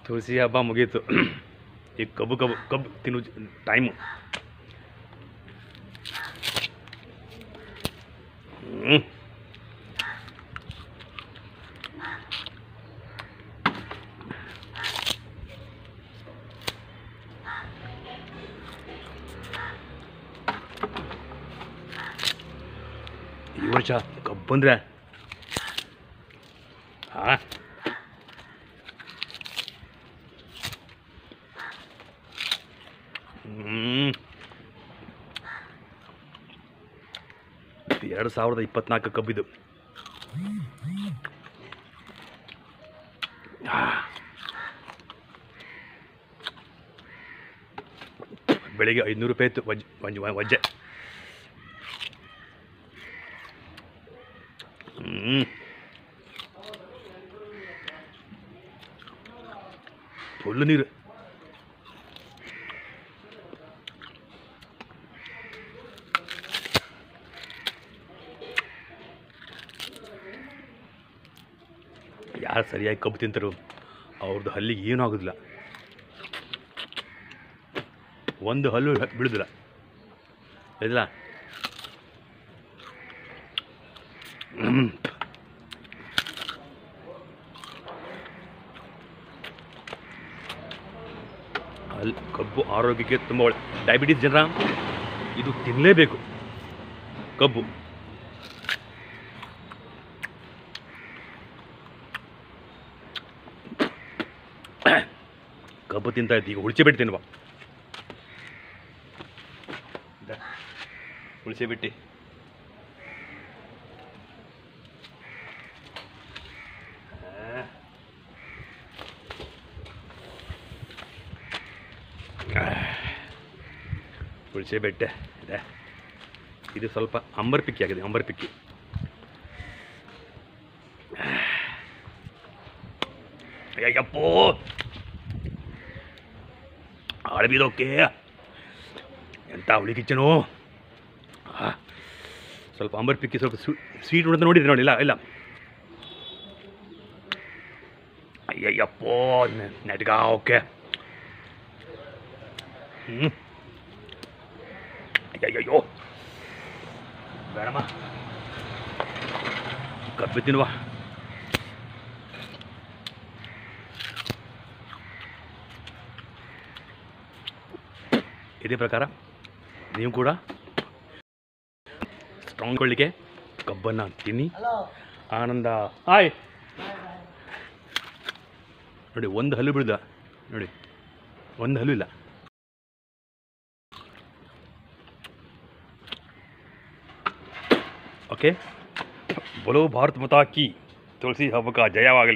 ತುಳಸಿ ಹಬ್ಬ ಮುಗೀತು. ಈಗ ಕಬ್ಬು ತಿನ್ನು ಟೈಮು. ಈ ವರ್ಷ ಕಬ್ಬು ಬಂದರೆ ಹಾಂ ಹ್ಞೂ 2024 ಕಬ್ಬಿದು. ಬೆಳಿಗ್ಗೆ 500 ರೂಪಾಯಿ ಇತ್ತು ವಜ್ಜೆ. ಫುಲ್ಲು ನೀರು. ಯಾರು ಸರಿಯಾಗಿ ಕಬ್ಬು ತಿಂತಾರೋ ಅವ್ರದ್ದು ಹಲ್ಲಿಗೆ ಏನೂ ಆಗೋದಿಲ್ಲ. ಒಂದು ಹಲ್ಲು ಬಿಡುದಿಲ್ಲ ಇಲ್ಲ. ಕಬ್ಬು ಆರೋಗ್ಯಕ್ಕೆ ತುಂಬ ಒಳ್ಳೆ. ಡಯಾಬಿಟೀಸ್ ಜನರ ಇದು ತಿನ್ನಲೇಬೇಕು ಕಬ್ಬು. ಕಬ್ಬು ತಿಂತಾ ಇತ್ತು. ಈಗ ಹುಳಿಸಿ ಬಿಟ್ಟು ತಿನ್ನುವ. ಹುಳಿಸಿ ಬಿಟ್ಟು ಹುಳಿಸಿ ಬೆಟ್ಟೆ ಇದೆ. ಇದು ಸ್ವಲ್ಪ ಅಂಬರ್ಪಿಕ್ಕಿ ಆಗಿದೆ. ಅಂಬರ್ಪಿಕ್ಕಿ ಅಯ್ಯಪ್ಪೋ ಆಳಬಿದೋಕೆ ಎಂಥ ಹುಳಿ ಕಿಚ್ಚನು. ಸ್ವಲ್ಪ ಅಂಬರ್ಪಿಕ್ಕಿ ಸ್ವಲ್ಪ ಸ್ವೀಟ್ ಉಂಟು ನೋಡಿದ್ರೆ ನೋಡಿ. ಇಲ್ಲ ಅಯ್ಯಪ್ಪೋ ನೆಟ್ಗ ಓಕೆ. ಅಯ್ಯಯ್ಯೋ ಬೇಡಮ್ಮ ಕಬ್ಬು ತಿನ್ನುವ. ಇದೇ ಪ್ರಕಾರ ನೀವು ಕೂಡ ಸ್ಟ್ರಾಂಗ್ ಕೊಳ್ಳಿಕ್ಕೆ ಕಬ್ಬನ್ನು ತಿನ್ನಿ. ಆನಂದ. ಹಾಯ್ ನೋಡಿ, ಒಂದು ಹಲ್ಲು ಬಿಡುದ ನೋಡಿ, ಒಂದು ಹಲ್ಲು ಇಲ್ಲ. ಓಕೆ, ಬೋಲೋ ಭಾರತ್ ಮಾತಾ ಕಿ. ತುಳಸಿ ಹಬ್ಬ ಜಯವಾಗಲಿ.